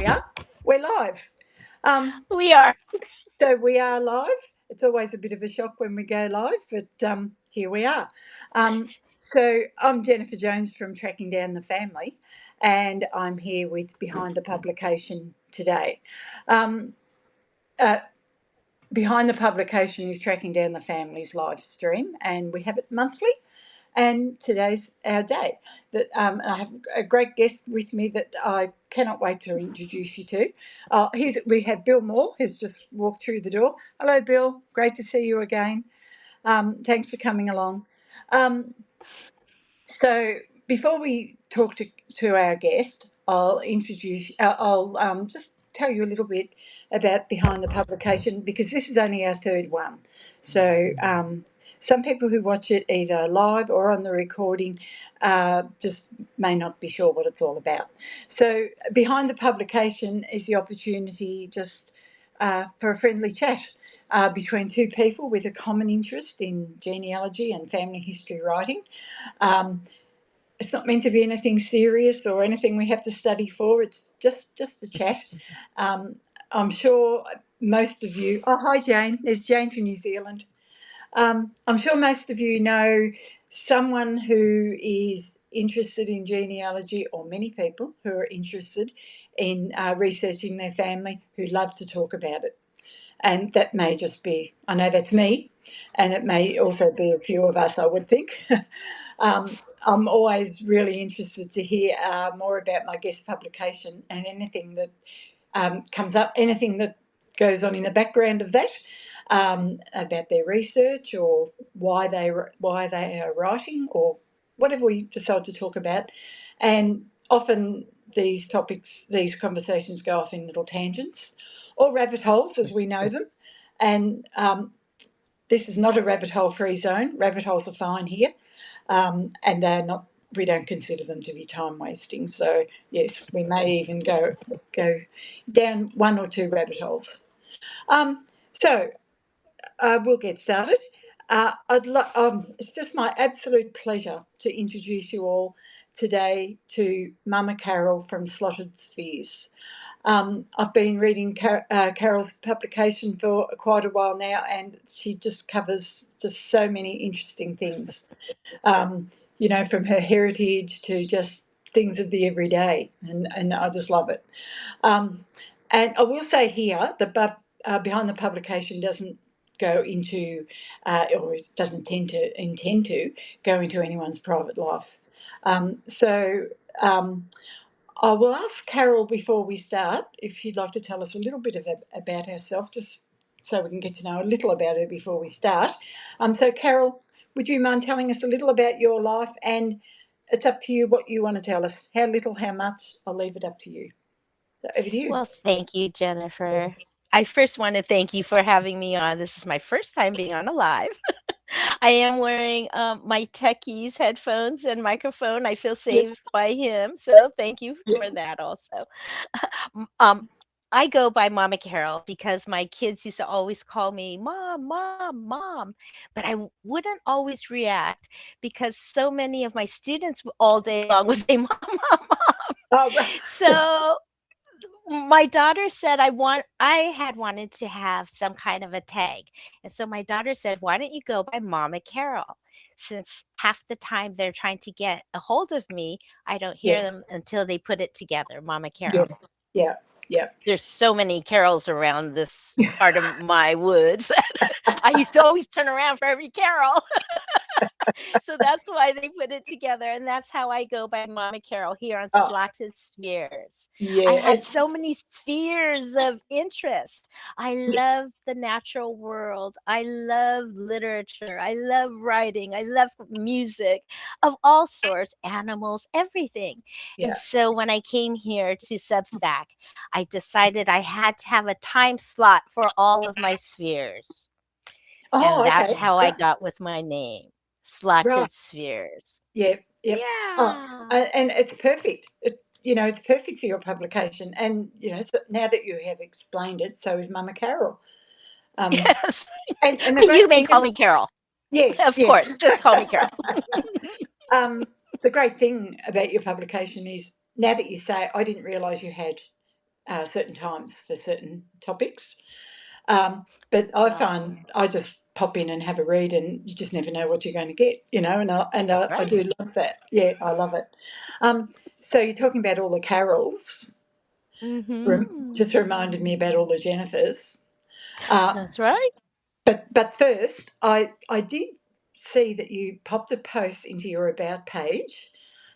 are. We're live. Um, We are. so we are live. It's always a bit of a shock when we go live, but here we are. So I'm Jennifer Jones from Tracking Down the Family, and I'm here with Behind the Publication today. Um, uh, Behind the Publication is Tracking Down the Family's live stream, and we have it monthly. And today's our day. That I have a great guest with me that I cannot wait to introduce you to. We have Bill Moore, who's just walked through the door. Hello, Bill. Great to see you again. Thanks for coming along. Um, so before we talk to our guest, I'll introduce. I'll just tell you a little bit about Behind the Publication because this is only our third one. So some people who watch it either live or on the recording just may not be sure what it's all about. So Behind the Publication is the opportunity just for a friendly chat. Between two people with a common interest in genealogy and family history writing. Um, it's not meant to be anything serious or anything we have to study for. It's just a chat. Um, I'm sure most of you. Oh, hi Jane. There's Jane from New Zealand. I'm sure most of you know someone who is interested in genealogy, or many people who are interested in researching their family who love to talk about it. And that may just be, I know that's me, and it may also be a few of us, I would think. I'm always really interested to hear more about my guest publication and anything that comes up, anything that goes on in the background of that, about their research or why they are writing or whatever we decide to talk about. And often these topics, these conversations go off in little tangents or rabbit holes as we know them. And this is not a rabbit hole free zone. Rabbit holes are fine here, and they're not. We don't consider them to be time wasting. So yes, we may even go down one or two rabbit holes. So we'll get started. It's just my absolute pleasure to introduce you all today to Mama Carole from Slotted Spheres. I've been reading Carole's publication for quite a while now, and she just covers just so many interesting things, from her heritage to just things of the everyday, and I just love it. And I will say here, Behind the Publication doesn't go into, or it doesn't intend to go into anyone's private life. So I will ask Carole before we start if she'd like to tell us a little bit about herself, just so we can get to know a little about her before we start. So Carole, would you mind telling us a little about your life? And it's up to you what you want to tell us. How little, how much? I'll leave it up to you. So over to you. Well, thank you, Jennifer. I first want to thank you for having me on. This is my first time being on a live. I am wearing my techies headphones and microphone. I feel saved by him, so thank you for that also. I go by Mama Carole because my kids used to always call me Mom, Mom, Mom, but I wouldn't always react because so many of my students all day long would say Mom, Mom, Mom. Oh, right. So my daughter said I had wanted to have some kind of a tag. And so my daughter said, why don't you go by Mama Carole? Since half the time they're trying to get a hold of me, I don't hear them until they put it together, Mama Carole. Yeah. There's so many Carols around this part of my woods. I used to always turn around for every Carole. So that's why they put it together. And that's how I go by Mama Carole here on Slotted Spheres. Yeah. I had so many spheres of interest. I love the natural world. I love literature. I love writing. I love music of all sorts, animals, everything. Yeah. And so when I came here to Substack, I decided I had to have a time slot for all of my spheres. Oh, and that's okay. how I got with my name. Slotted Spheres. Yeah. Yeah. Oh, and it's perfect. It's perfect for your publication. And, so now that you have explained it, so is Mama Carole. Yes. And the But great you may thing call me Carole. Yes. Of course. Just call me Carole. The great thing about your publication is now that you say, I didn't realise you had certain times for certain topics. But I Wow. find I just pop in and have a read, and you just never know what you're going to get, and I Right. do love that. Yeah, I love it. Um, so you're talking about all the Carols. Just Mm-hmm. reminded me about all the Jennifers. Uh, That's right. but first, I did see that you popped a post into your about page,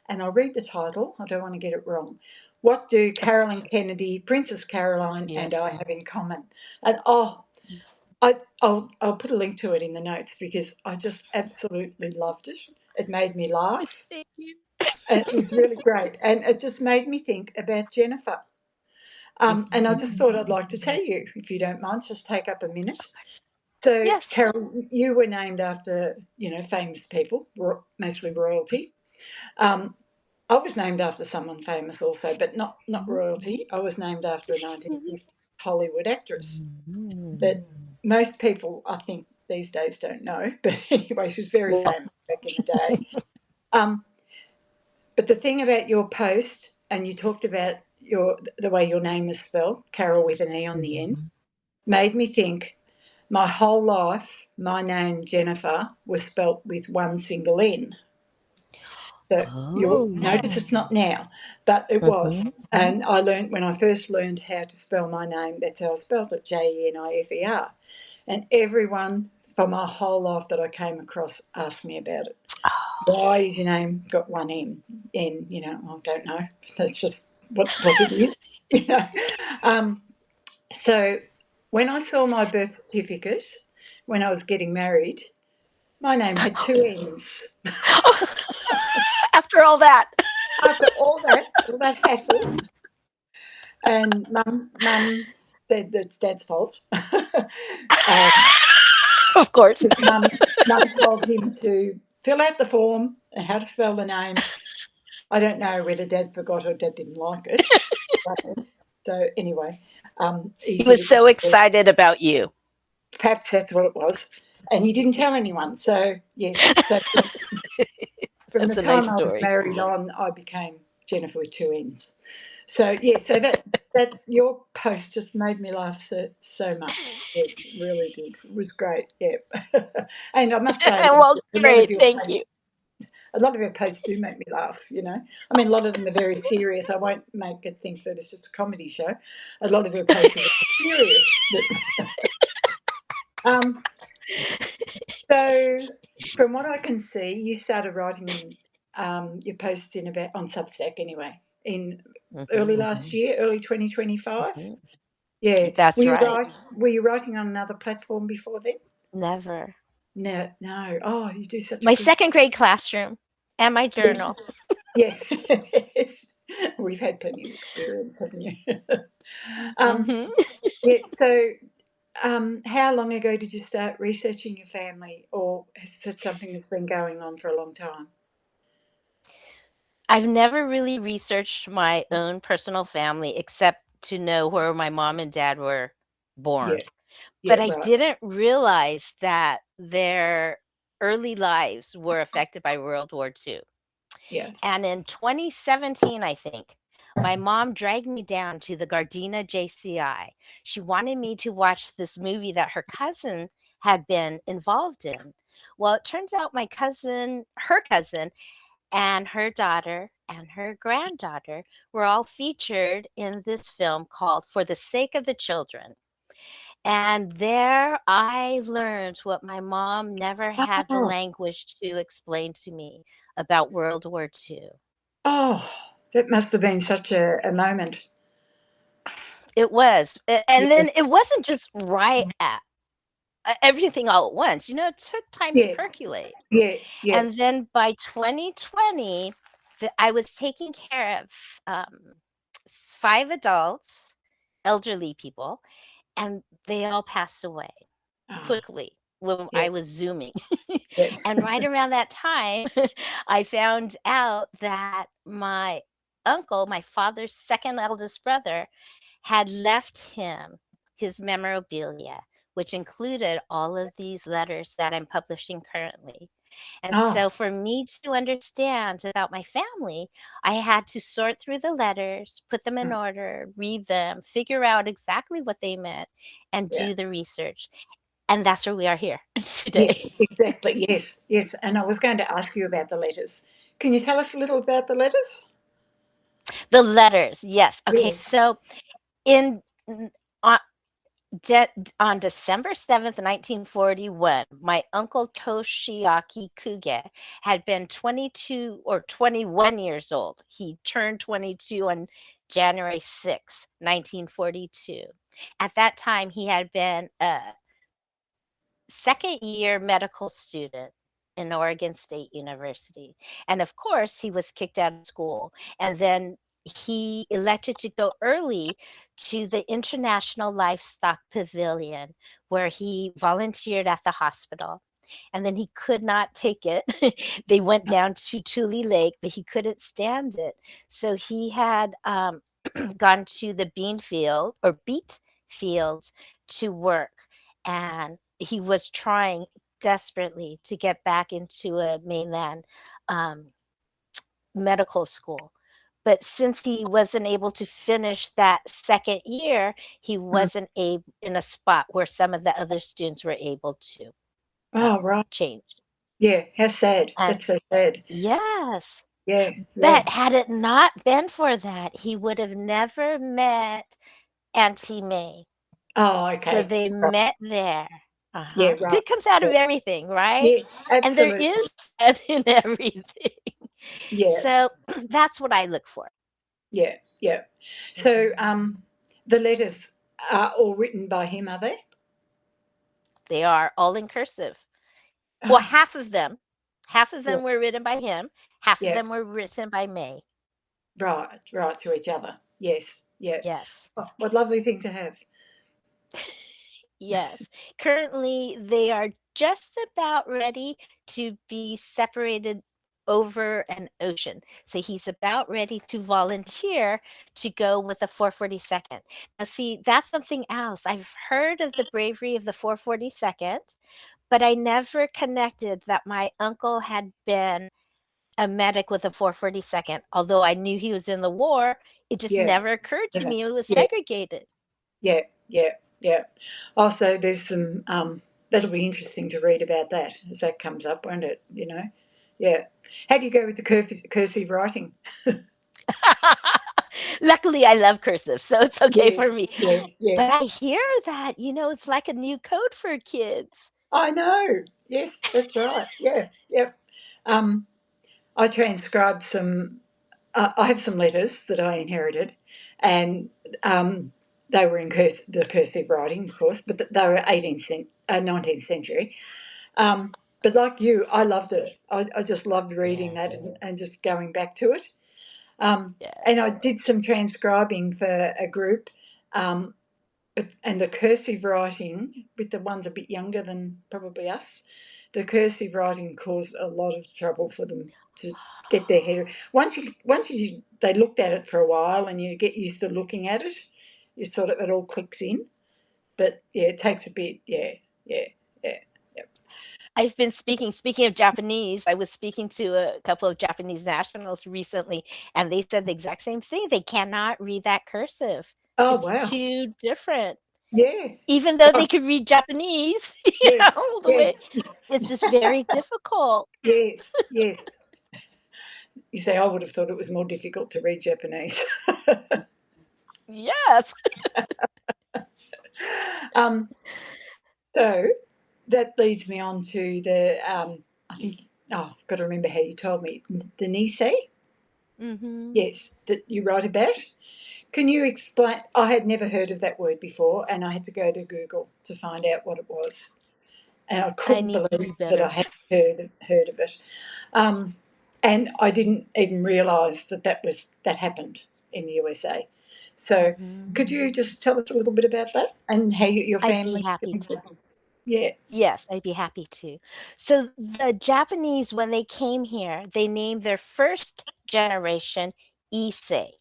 and I'll read the title. I don't want to get it wrong. What do Carolyn Kennedy, Princess Caroline, and Yes. I have in common? And I'll put a link to it in the notes because I just absolutely loved it. It made me laugh. Thank you. And it was really great, and it just made me think about Jennifer. And I just Mhm. thought I'd like to tell you, if you don't mind, just take up a minute. Of course. So, Yes. Carol, you were named after, famous people, mostly royalty. Um, I was named after someone famous also, but not royalty. I was named after a 1950s Hollywood actress that Mm. most people, I think, these days don't know. But anyway, she was very No. famous back in the day. Um, but the thing about your post, and you talked about the way your name is spelled, Carol with an E on the end, Mhm. made me think my whole life, my name, Jennifer, was spelt with one single N. So you'll notice Oh. it's not now, but it was. Mhm. And I learned when I first learned how to spell my name, that's how I spelled it, Jenifer. And everyone for my whole life that I came across asked me about it. Why is your name got one M? N, I don't know. That's just what it is. You know. Um, so when I saw my birth certificate when I was getting married, my name had two N's. After all that. After all that hassle, and mum said that's Dad's fault. Of course. Because mum told him to fill out the form and how to spell the name. I don't know whether Dad forgot or Dad didn't like it. So anyway, he He did was it so himself. excited about you. Perhaps that's what it was. And he didn't tell anyone. So yes, so from the That's a nice time I was story. married on, I became Jennifer with two N's. So yeah, so that your post just made me laugh so much. It really did. It was great. Yeah, and I must say, Well, a lot of great. your Thank posts, you. a lot of your posts do make me laugh. I mean, a lot of them are very serious. I won't make it think that it's just a comedy show. A lot of your posts are very serious. Um, So, from what I can see, you started writing your posts in about on Substack anyway in early Mhm. last year, early 2025. Mhm. Yeah, That's right. were you writing on another platform before then? Never. No, no. Oh, you do such a My good. second grade classroom and my journal. Yeah, we've had plenty of experience, haven't you? um, Mhm. yeah. So, how long ago did you start researching your family, or is it something that's been going on for a long time? I've never really researched my own personal family except to know where my mom and dad were Yeah, born. yeah, But I right. didn't realize that their early lives were affected by World War II. Yeah. And in 2017, I think, my mom dragged me down to the Gardena JCI. She wanted me to watch this movie that her cousin had been involved in. Well, it turns out her cousin, and her daughter and her granddaughter were all featured in this film called For the Sake of the Children. And there I learned what my mom never had the Oh, language to explain to me about World War II. oh, that must have been such a moment. It was. And Yeah, then it wasn't just right at everything all at once. It took time to yeah, percolate. yeah, yeah. And then by 2020, I was taking care of 5 adults, elderly people, and they all passed away Oh, quickly when yeah, I was Zooming. yeah. And right around that time, I found out that my uncle, my father's second eldest brother, had left him his memorabilia, which included all of these letters that I'm publishing currently. And Oh, so for me to understand about my family, I had to sort through the letters, put them in right. order, read them, figure out exactly what they meant, and Yeah. do the research. And that's where we are here today. Yes, exactly. Yes, yes. And I was going to ask you about the letters. Can you tell us a little about the letters? The letters, yes. Okay, Yeah. so in on, de- on December 7th, 1941, my uncle Toshiaki Kuge had been 22 or 21 years old. He turned 22 on January 6th, 1942. At that time, he had been a second year medical student in Oregon State University. And of course, he was kicked out of school. And then he elected to go early to the International Livestock Pavilion, where he volunteered at the hospital. And then he could not take it. They went down to Tule Lake, but he couldn't stand it. So he had gone to the beet fields to work. And he was trying desperately to get back into a mainland um, medical school. But since he wasn't able to finish that second year, he Mm. wasn't in a spot where some of the other students were able to Oh, right. change. Yeah. How sad. And That's so sad. yes, Yeah. Yeah. but had it not been for that, he would have never met Auntie May. Oh, So okay. they Right. met there. Yeah. Uh-huh. Right. Good comes out Yeah. of everything, right? Yeah. And there Absolutely. is fun in everything. Yeah. So that's what I look for. Yeah. Yeah. So, the letters are all written by him, are they? They are all in cursive. Well, Oh, half of yeah. them were written by him, half of Yeah. them were written by May. Right. Right to each other. Yes. Yeah. Yes. Oh, what lovely thing to have. Yes. Currently, they are just about ready to be separated over an ocean. So he's about ready to volunteer to go with the 442nd. Now, see, that's something else. I've heard of the bravery of the 442nd, but I never connected that my uncle had been a medic with the 442nd. Although I knew he was in the war, it just Yeah. never occurred to Yeah. me it was Yeah. segregated. Yeah, yeah, yeah. Also, there's some that'll be interesting to read about that as that comes up, won't it? You know, yeah. How do you go with the cursive writing? Luckily, I love cursive, so it's okay for Yes, me. yeah, yeah. But I hear that, it's like a new code for kids. I know. Yes, that's right. Yeah, yep. Um, I transcribed some. I have some letters that I inherited, and they were in the cursive writing, of course, but they were 19th century. But like you, I loved it. I just loved reading that Yes. and just going back to it. And Yes. I did some transcribing for a group, um, and the cursive writing with the ones a bit younger than probably us, the cursive writing caused a lot of trouble for them to get their head. Once you they looked at it for a while and you get used to looking at it, you sort of it all clicks in. But yeah, it takes a bit. Yeah, yeah, yeah, yeah. I've been speaking of Japanese, I was speaking to a couple of Japanese nationals recently, and they said the exact same thing. They cannot read that cursive. Oh It's wow. too different. Yeah. Even though Oh, they could read Japanese, yes. the Yeah. way it's just very difficult. Yes. Yes. You say I would have thought it was more difficult to read Japanese. Yes. um, so that leads me on to the I think I've got to remember how you told me the Nisei. Mhm. Yes, that you write about. Can you explain? I had never heard of that word before, and I had to go to Google to find out what it was, and I I couldn't need to believe do that I better. hadn't heard of it. Um, and I didn't even realise that happened in the USA. So, Mhm. could you just tell us a little bit about that and how your I'd be family? happy to. Yeah. Yes, I'd be happy to. So the Japanese, when they came here, they named their first generation Issei.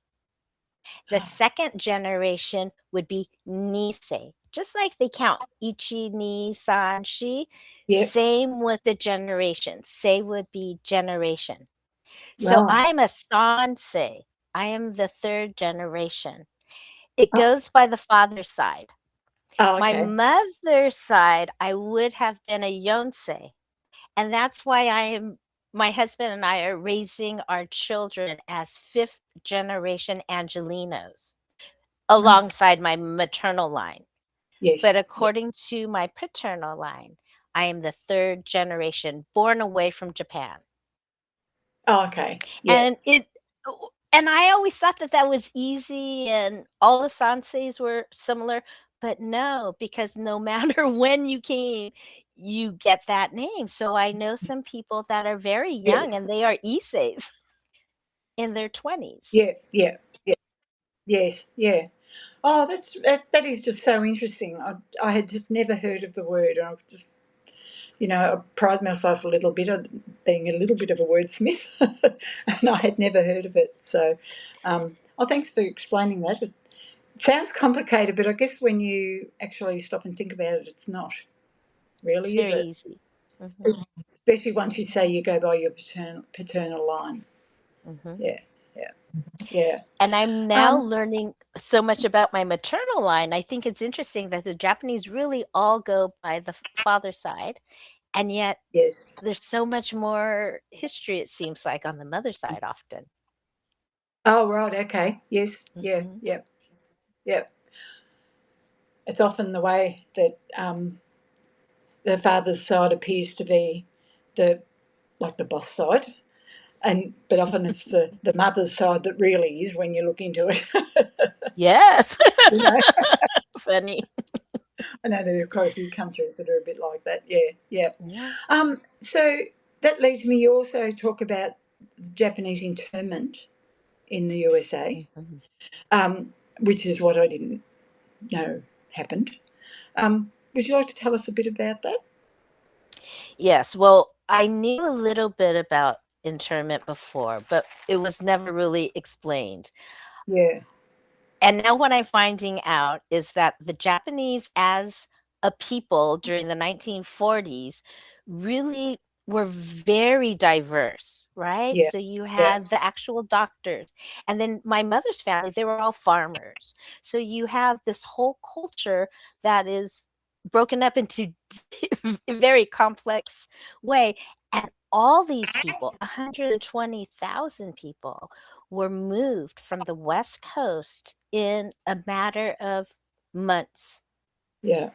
The second generation would be Nisei. just like they count ichi, ni, san, shi, Yep. same with the generation. Sei would be generation. So Right. I'm a sansei. I am the third generation. It Oh, goes by the father's side. oh, My okay. mother's side, I would have been a yonsei. And that's why my husband and I are raising our children as fifth generation Angelinos Right. alongside my maternal line. But Yes. Yeah. according to my paternal line, I am the third generation born away from Japan. Oh, okay. Yeah. And and I always thought that that was easy and all the sanseis were similar, but no, because no matter when you came, you get that name. So I know some people that are very Yeah. young and they are iseis in their 20s. Yeah. Yeah. Yeah. Yes. Yeah. Oh, that is just so interesting. I had just never heard of the word. I've just, I pride myself a little bit on being a little bit of a wordsmith, and I had never heard of it. So, thanks for explaining that. It sounds complicated, but I guess when you actually stop and think about it, it's not It's really, is very it? easy. Hmm. Especially once you say you go by your paternal line. Hmm. Yeah, yeah, yeah. And I'm now Um, learning so much about my maternal line. I think it's interesting that the Japanese really all go by the father side, and yet yes. there's so much more history, it seems like, on the mother side often. Oh, right. Okay. Yes. Yeah. Mhm. Yeah. Yeah. It's often the way that the father's side appears to be the like the boss side, and but often it's the mother's side that really is when you look into it. Yes. you know, Funny. I know there are quite a few countries that are a bit like that. Yeah. Yeah. Yeah. So that leads me. You also talk about Japanese internment in the USA, Mhm. which is what I didn't know happened. Would you like to tell us a bit about that? Yes, well, I knew a little bit about internment before, but it was never really explained. Yeah, And now what I'm finding out is that the Japanese as a people during the 1940s really were very diverse, right? yeah, So you yeah, had the actual doctors. And then my mother's family, they were all farmers. So you have this whole culture that is broken up into a very complex way. And all these people, 120,000 people, were moved from the West Coast in a matter of months. yeah,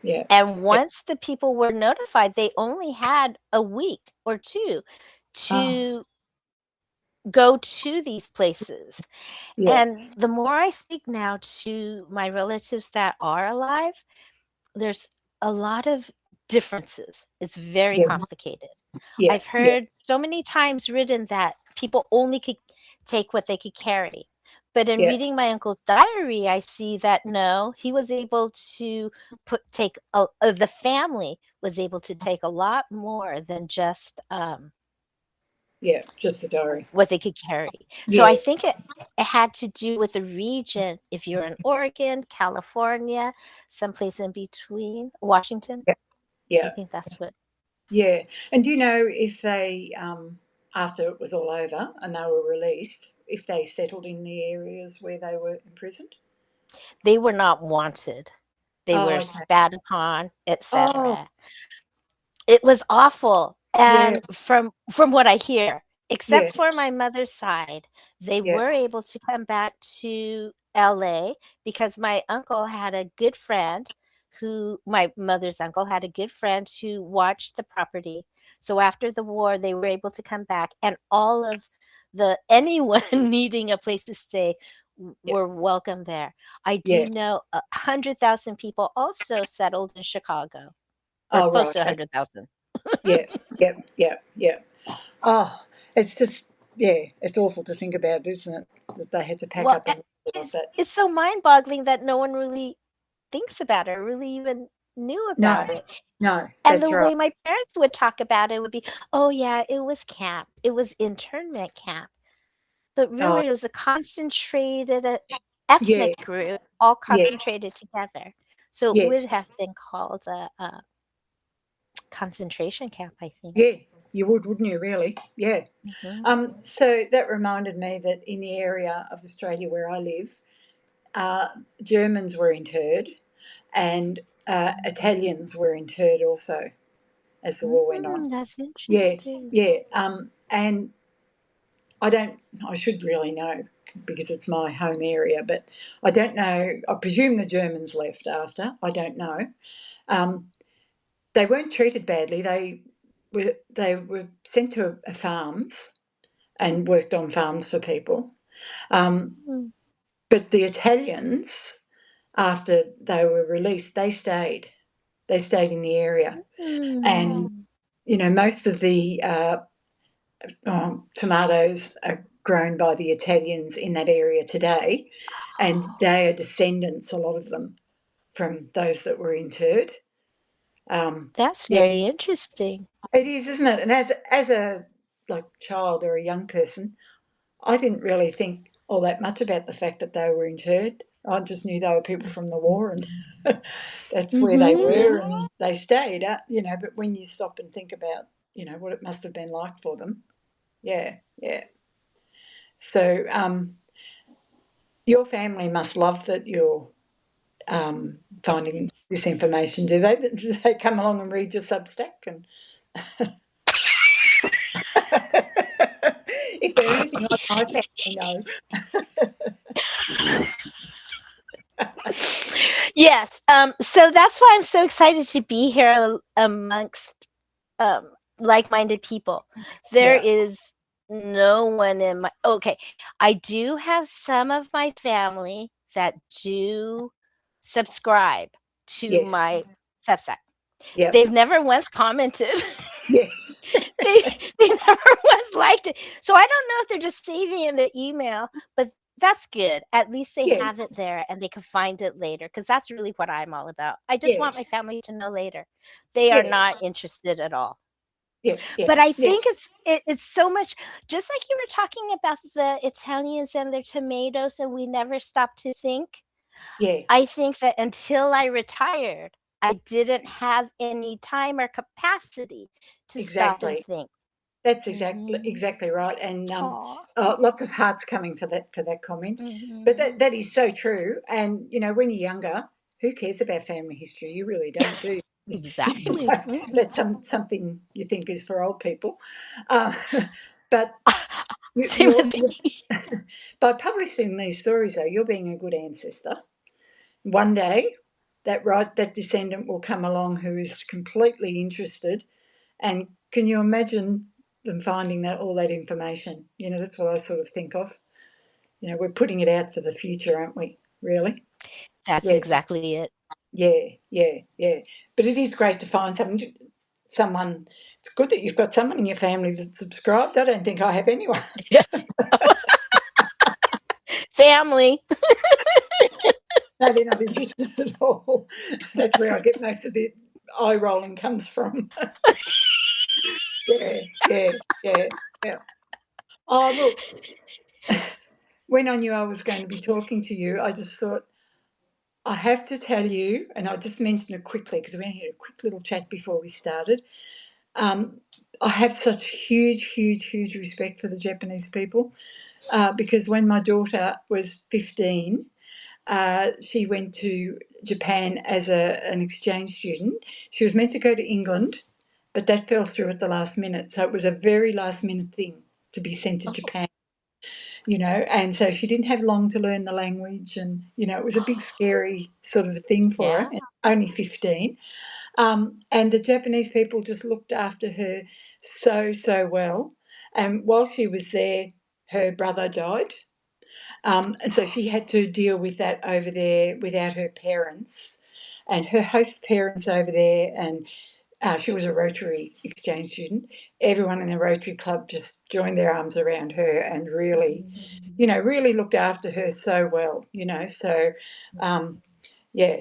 yeah, And yeah. once the people were notified, they only had a week or two Oh, to go to these places. yeah, And the more I speak now to my relatives that are alive, there's a lot of differences. It's very yeah, complicated. yeah, I've yeah, heard so many times written that people only could take what they could carry. But in yeah, reading my uncle's diary, I see that no, he was able to the family was able to take a lot more than just yeah. Just the diary. what they could carry. So I Yeah, think it had to do with the region. If you're in Oregon, California, someplace in between, Washington, yeah, I yeah, think that's what yeah. And do you know if they, after it was all over and they were released, if they settled in the areas where they were imprisoned? they were not wanted. They Oh, were okay. spat upon, Oh, etc. It was awful, yeah, and from what I hear, yeah, except for my mother's side, they yeah, were able to come back to LA because my uncle had a good friend who my mother's uncle had a good friend who watched the property. So after the war, they were able to come back, and all of the anyone needing a place to stay yeah. were welcome there. I Yeah. do know 100,000 people also settled in Chicago, or Oh, close right. to Okay. 100,000. Yeah, yeah, yeah, yeah. Oh, it's just, yeah, it's awful to think about, isn't it? That they had to pack Well, up and like it's that. it's so mind-boggling that no one really thinks about it or really even knew No, about it. no, And that's the right. way my parents would talk about it would be, "Oh, yeah, it was camp. It was internment camp." But Oh, really, it was a concentrated, yeah, ethnic group all yes, concentrated together. So it would Yes. have been called a concentration camp, I think. Yeah, you would, wouldn't you, really? Yeah. Mhm. So that reminded me that in the area of Australia where I live, uh, Germans were interred and Italians were interred also as the war went on. That's Yeah, interesting. yeah. And I don't, I should really know because it's my home area, but I don't know. I presume the Germans left after. I don't know. Um, they weren't treated badly. They were sent to farms and worked on farms for people. Um, Mm. but the Italians, after they were released, they stayed. They stayed in the area, and Mm. most of the tomatoes are grown by the Italians in that area today, and they are descendants, a lot of them, from those that were interred. That's Yeah, very interesting. it is, isn't it? And as a like child or a young person, I didn't really think all that much about the fact that they were interred. I just knew they were people from the war, and that's where they Mhm. were, and they stayed. But when you stop and think about, what it must have been like for them, yeah, yeah. So, your family must love that you're finding this information, do they? Do they come along and read your Substack? And if they're anything like my family, no. Yes. So that's why I'm so excited to be here amongst um, like-minded people. There Yeah. is no one in my okay. I do have some of my family that do subscribe to Yes. my Substack. Yep. They've never once commented. Yeah. they they never once liked it. So I don't know if they're just saving in their email, but that's good. At least they Yeah. have it there and they can find it later because that's really what I'm all about. I just Yeah. want my family to know later. They are Yeah. not interested at all. Yeah. Yeah. But I Yeah. think it's so much just like you were talking about the Italians and their tomatoes and we never stopped to think. Yeah. I think that until I retired, I didn't have any time or capacity to stop and Exactly. think. That's Mhm. exactly right. And Aw. lots of hearts coming for that comment. But that Mhm. that is so true. And when you're younger, who cares about family history? You really don't, do you? Exactly. Mhm. That's something you think is for old people. Uh, but you, Same you're, with me. you're by publishing these stories, though, you're being a good ancestor. One day, that descendant will come along who is completely interested. And can you imagine them finding all that information? That's what I sort of think of. We're putting it out for the future, aren't we? Really? That's Yeah, exactly it. yeah, yeah, yeah. But it is great to find someone. It's good that you've got someone in your family that's subscribed. I don't think I have anyone. Yes. Family. No, they're not interested at all. That's where I get most of the eye rolling comes from. Yeah, yeah, yeah, yeah. Oh, look, when I knew I was going to be talking to you, I just thought, I have to tell you, and I'll just mention it quickly because we only had a quick little chat before we started. Um, I have such huge, huge, huge respect for the Japanese people because when my daughter was 15, she went to Japan as an exchange student. She was meant to go to England, but that fell through at the last minute. So it was a very last minute thing to be sent to Oh, Japan, and so she didn't have long to learn the language. And, it was a big, scary sort of thing for her, yeah. only 15. And the Japanese people just looked after her so, so well. And while she was there, her brother died. And so she had to deal with that over there without her parents and her host parents over there. And she was a Rotary exchange student. Everyone in the Rotary Club just joined their arms around her and really, Mhm. really looked after her so well. So, yeah,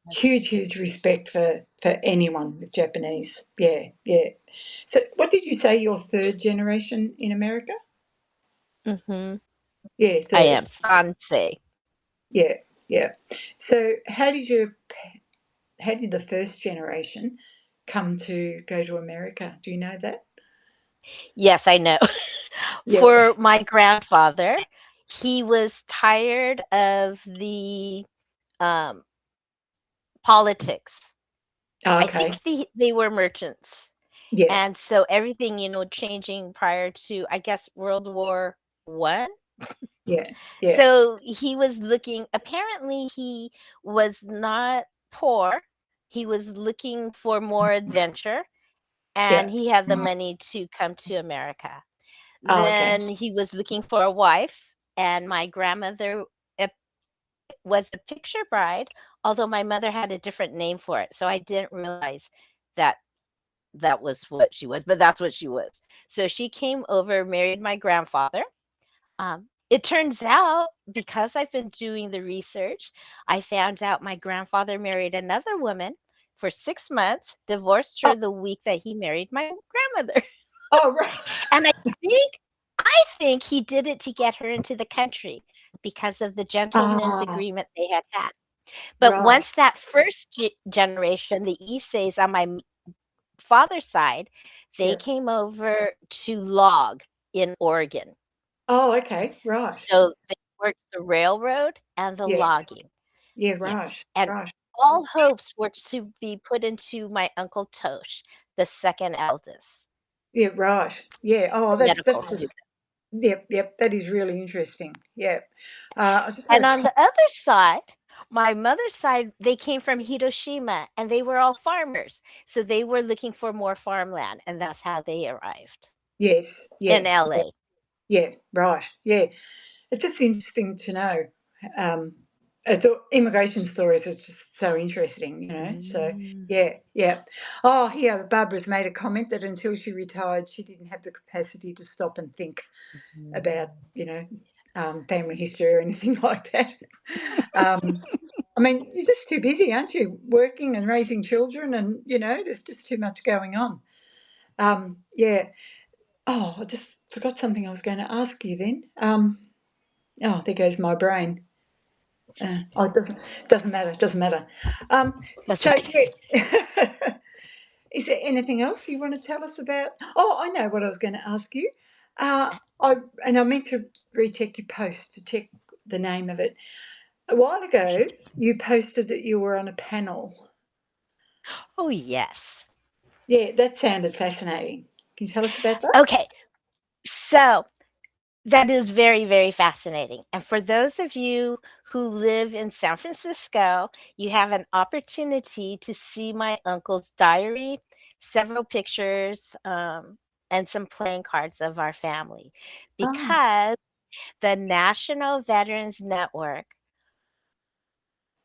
Yes. huge, huge respect for anyone with Japanese. Yeah, yeah. So, what did you say? Your third generation in America? Mhm. Yeah, I am third. Sansei. Yeah, yeah. So how did the first generation come to go to America? Do you know that? Yes, I know. Yeah. For my grandfather, he was tired of the, um, politics. Oh, I okay. think they were merchants, Yeah. and so everything, changing prior to, I guess, World War I. Yeah. Yeah. So he was looking, apparently he was not poor. He was looking for more adventure, and Yeah. he had the money to come to America. Oh, okay. Then he was looking for a wife, and my grandmother, uh, was the picture bride, although my mother had a different name for it, so I didn't realize that that was what she was, but that's what she was. So she came over, married my grandfather. It turns out, because I've been doing the research, I found out my grandfather married another woman for 6 months, divorced Oh, her the week that he married my grandmother. oh right. And think I think he did it to get her into the country because of the gentleman's Ah, agreement they had had. But right. once that first generation, the Issei on my father's side, they Yeah. came over to log in Oregon. Oh, okay. Right. So they worked the railroad and the Yeah. logging. Yeah. Right. Yes, and Right. all hopes were to be put into my uncle Tosh, the second eldest Yeah. Right. Yeah. Oh, medical that's just, student. yep. Yep. That is really interesting. Yep. I just had And a on comment. the other side, my mother's side, they came from Hiroshima, and they were all farmers, so they were looking for more farmland, and that's how they arrived Yes. in Yeah. Yeah. LA. Yeah. Right. Yeah. It's just interesting to know. Um, immigration stories are just so interesting, you know. So Mm. yeah, yeah. Oh, here Barbara's made a comment that until she retired, she didn't have the capacity to stop and think about, Mhm. family history or anything like that. Um, I mean, you're just too busy, aren't you? Working and raising children, and there's just too much going on. Yeah. Oh, I just forgot something I was going to ask you then. Oh, there goes my brain. Oh, it doesn't matter. It doesn't matter. That's So right. yeah, is there anything else you want to tell us about? Oh, I know what I was going to ask you. I meant to recheck your post to check the name of it. A while ago, you posted that you were on a panel. Oh, yes. Yeah, that sounded fascinating. Can you tell us about that? Okay, so that is very, very fascinating. And for those of you who live in San Francisco, you have an opportunity to see my uncle's diary, several pictures, and some playing cards of our family, Oh, because the National Veterans Network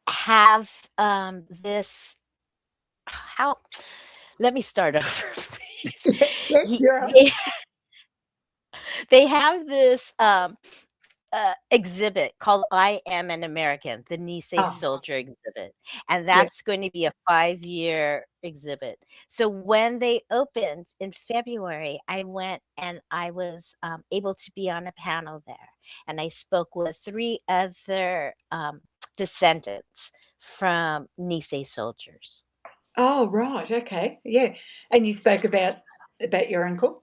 have, this how let me start over, please. yeah, yeah, He you're up. they have this, exhibit called "I Am an American," the Nisei Oh, Soldier exhibit, and yeah. that's going to be a 5-year exhibit. So when they opened in February, I went and I was, able to be on a panel there, and I spoke with 3 other, descendants from Nisei soldiers. Oh, right. Okay. Yeah. And you spoke about your uncle.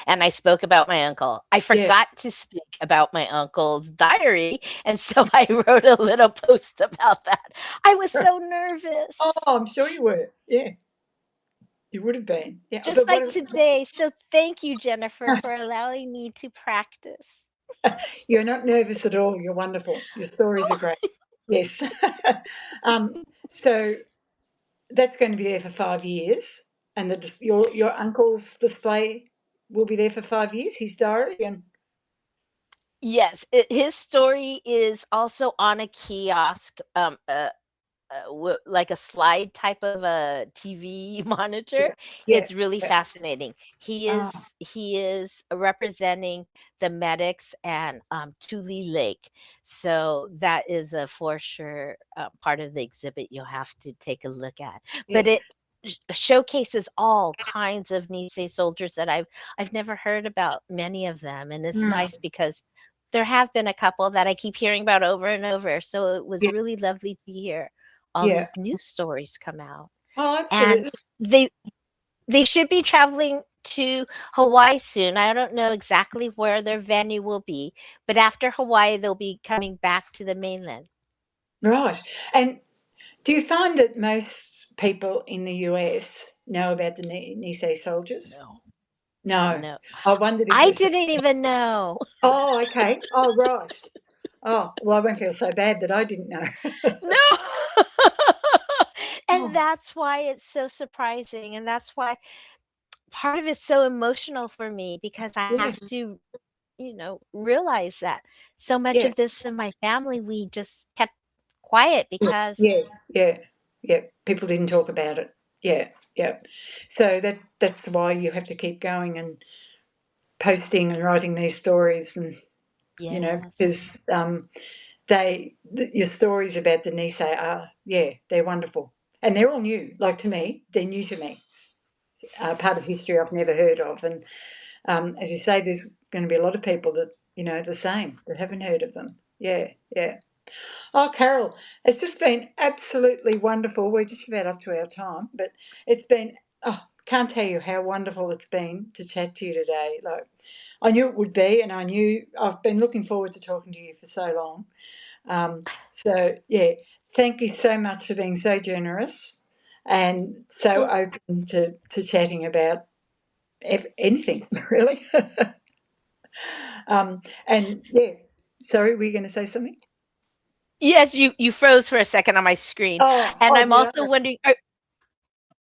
And I spoke about my uncle. I Yeah. forgot to speak about my uncle's diary, and so I wrote a little post about that. I was so Oh, nervous, I'm sure you were. Yeah, you would have been. Yeah, just but like today. So thank you, Jennifer, for allowing me to practice. you're not nervous at all. You're wonderful. Your stories are great. Yes. So that's going to be there for 5 years, and your uncle's display will be there for 5 years. His diary and Yes, his story is also on a kiosk, like a slide type of a TV monitor. yeah, yeah, It's really yeah. fascinating. He Ah, is he is representing the medics and Tule Lake, so that is a for sure part of the exhibit you'll have to take a look at. But yes. it showcases all kinds of Nisei soldiers that I've never heard about many of them, and it's Mm, nice because there have been a couple that I keep hearing about over and over. So it was Yeah, really lovely to hear all yeah. these news stories come out. Oh, And absolutely. they should be traveling to Hawaii soon. I don't know exactly where their venue will be, but after Hawaii, they'll be coming back to the mainland. Right. And do you find that most people in the US know about the Nisei soldiers? No. No. No. I wondered if it I was. didn't even know. Oh, okay. Oh, right. Oh, well, I won't feel so bad that I didn't know. No. And Oh, that's why it's so surprising, and that's why part of it's so emotional for me because I yeah, have to, realize that so much yeah, of this in my family, we just kept quiet because yeah, yeah, yeah. People didn't talk about it. Yeah, yeah. So that's why you have to keep going and posting and writing these stories, and yes. because your stories about the Nisei are, yeah, they're wonderful, and they're all new. Like to me, they're new to me. Part of history I've never heard of, and as you say, there's going to be a lot of people that the same that haven't heard of them. Yeah, yeah. Oh, Carol, it's just been absolutely wonderful. We're just about up to our time, but it's been, can't tell you how wonderful it's been to chat to you today. Like, I knew it would be, and I've been looking forward to talking to you for so long. So, yeah, thank you so much for being so generous and so Well, open to chatting about anything, really. And yeah, sorry, were you going to say something? yes, you froze for a second on my screen, and Oh, I'm did also I? wondering,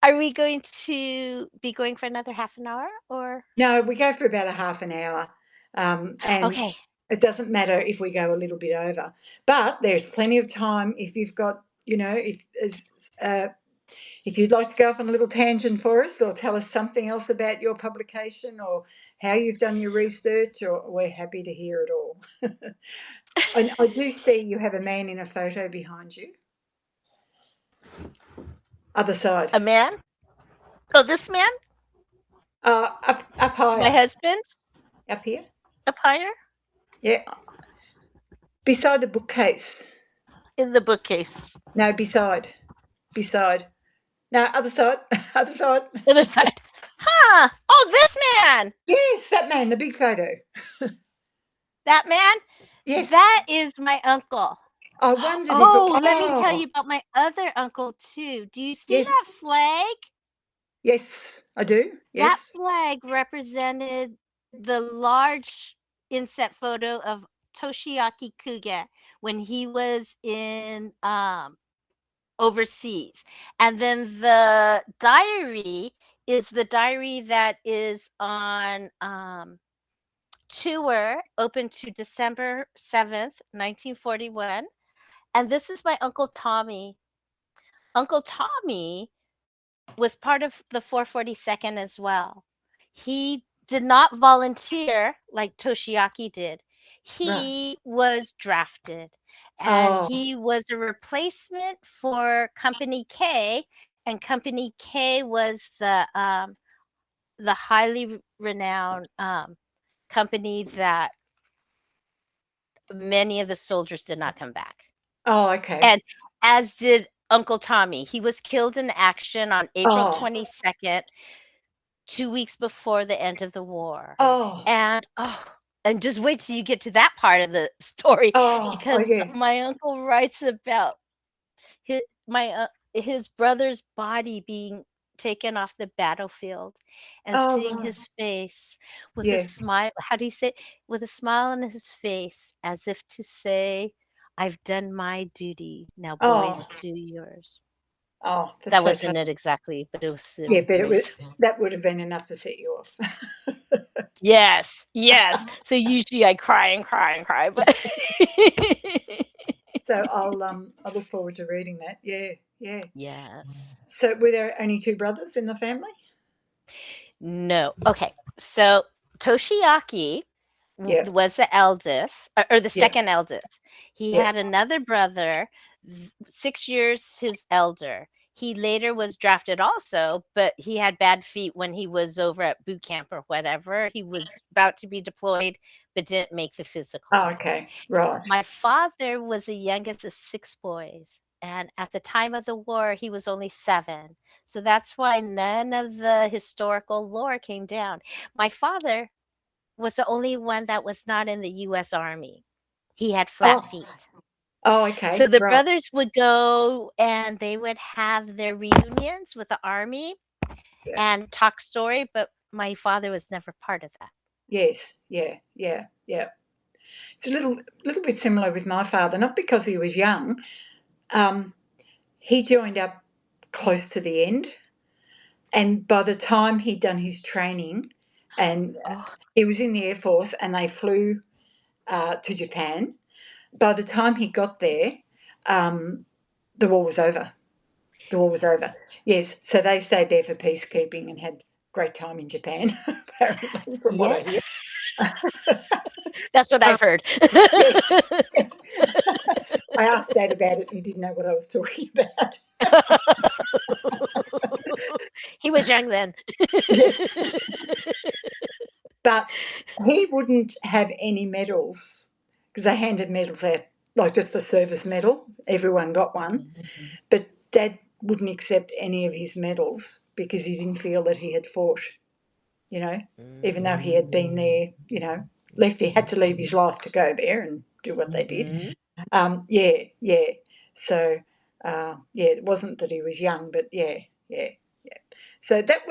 are we going to be going for another half an hour or No, we go for about a half an hour, and okay. it doesn't matter if we go a little bit over. But there's plenty of time if you've got, uh, if you'd like to go off on a little tangent for us, or tell us something else about your publication, or how you've done your research, or we're happy to hear it all. And I do see you have a man in a photo behind you. Other side, A man? Oh, this man? up My higher, husband? up here. Up higher? Yeah, beside the bookcase. In the bookcase. No, beside. No, other side, other side. Other side. Huh. Oh, this man. Yes, that man, the big photo. That man? Yes, That is my uncle. I wondered if it. Oh, let me tell Oh, you about my other uncle too. Do you see yes, that flag? yes, I do. That Yes. flag represented the large inset photo of Toshiaki Kuge when he was in overseas. And then the diary is the diary that is on tour, open to December 7th, 1941. And this is my Uncle Tommy. Uncle Tommy was part of the 442nd as well. He did not volunteer like Toshiaki did. Right. He was drafted and Oh, he was a replacement for Company K, and Company K was the highly renowned company that many of the soldiers did not come back. oh, okay. And as did Uncle Tommy. He was killed in action on April Oh, 22nd, 2 weeks before the end of the war. oh, And just wait till you get to that part of the story oh, because yeah. my uncle writes about his brother's body being taken off the battlefield and Oh, seeing right. his face with a Yeah. smile. How do you say? With a smile on his face, as if to say, "I've done my duty. Now, Oh, boys, do yours." oh, that's That so wasn't touching. it exactly, but it was Yeah, but it was very that would have been enough to set you off. yes, yes. So usually I cry and cry and cry, but So I look forward to reading that. Yeah, yeah. yes. So were there only two brothers in the family? No. Okay. So Toshiaki Yeah, was the eldest or the yeah, second eldest. He yeah. had another brother, 6 years his elder. He later was drafted also, but he had bad feet when he was over at boot camp or whatever. He was about to be deployed, but didn't make the physical. Oh, okay. Right. My father was the youngest of 6 boys, and at the time of the war, he was only 7. So that's why none of the historical lore came down. My father was the only one that was not in the US Army. He had flat Oh, feet. oh, So okay. the Right. brothers would go and they would have their reunions with the Army Yeah. and talk story, but my father was never part of that. Yes. Yeah. Yeah. Yeah. It's a little bit similar with my father, not because he was young. Um, he joined up close to the end, and by the time he'd done his training, and Oh, he was in the Air Force, and they flew to Japan. By the time he got there, um, the war was over. The war was over. Yes, so they stayed there for peacekeeping and had great time in Japan, apparently, from what I hear. yes. That's what Um, I've heard. yes, yes. I asked Dad about it and he didn't know what I was talking about. He was young then. Yes, but he wouldn't have any medals because they handed medals out, like just the service medal. Everyone got one. Mhm. But Dad wouldn't accept any of his medals because he didn't feel that he had fought, you know, even though he had been there, he had to leave his life to go there and do what they did. Mhm. Yeah, yeah. So, yeah, it wasn't that he was young, but yeah, yeah, yeah. So that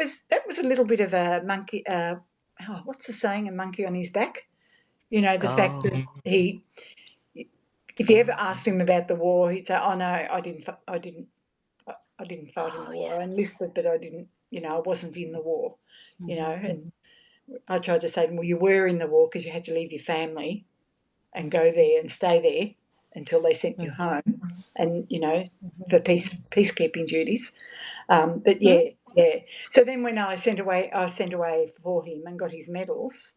was a little bit of a monkey. What's the saying? A monkey on his back. You know, the fact Oh. that he, if you ever asked him about the war, he'd say, "Oh no, I didn't fight in Oh, the war. I yes. enlisted, but I didn't. I wasn't in the war. Mhm. And I tried to say to him, well, you were in the war because you had to leave your family and go there and stay there until they sent you Mhm. home, and Mhm. for peacekeeping duties. But Mhm. yeah, yeah. So then when I sent away for him and got his medals,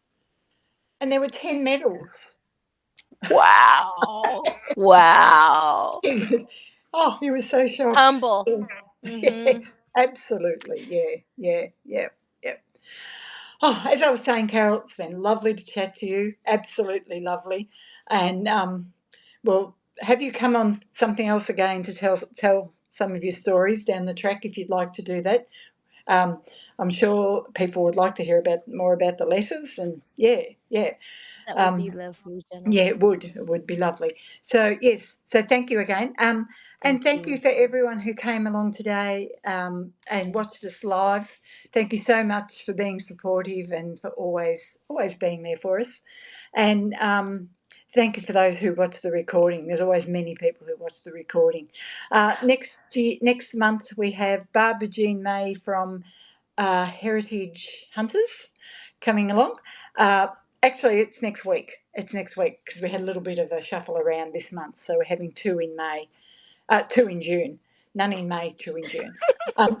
and there were 10 medals. Wow. Wow. He was so shocked. Humble. Mhm. Yes, absolutely. Yeah, yeah, yeah, yeah. Oh, as I was saying, Carol, it's been lovely to chat to you. Absolutely lovely. And well, have you come on something else again to tell some of your stories down the track if you'd like to do that? Um, I'm sure people would like to hear about more about the letters. And yeah, yeah. That would be Um, lovely, yeah, Jennifer. it would. It would be lovely. So yes. So thank you again. And Thank thank you you. for everyone who came along today and watched us live. Thank you so much for being supportive and for always being there for us. And thank you for those who watch the recording. There's always many people who watch the recording. Next month we have Barbara Jean May from Heritage Hunters coming along. Uh, Actually, it's next week. It's next week because we had a little bit of a shuffle around this month. So we're having two in May, two in June, none in May, two in June.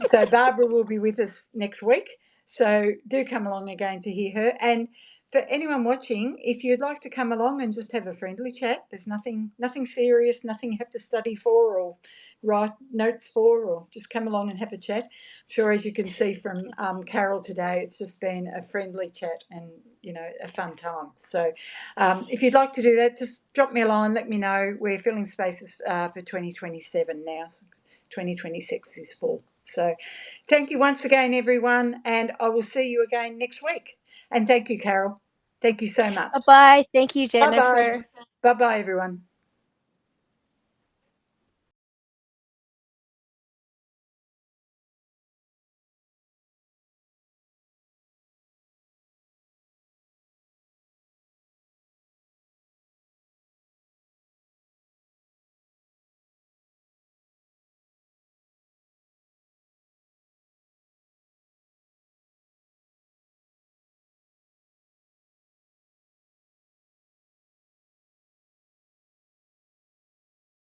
So Barbara will be with us next week. So do come along again to hear her. And for anyone watching, if you'd like to come along and just have a friendly chat, there's nothing serious, nothing you have to study for or write notes for, or just come along and have a chat. I'm sure, as you can see from Carol today, it's just been a friendly chat and a fun time. So if you'd like to do that, just drop me a line, let me know. We're filling spaces for 2027 now. 2026 is full. So thank you once again, everyone, and I will see you again next week. And thank you, Carol. Thank you so much. Bye-bye. Thank you, Bye bye. Jennifer. Bye bye, everyone.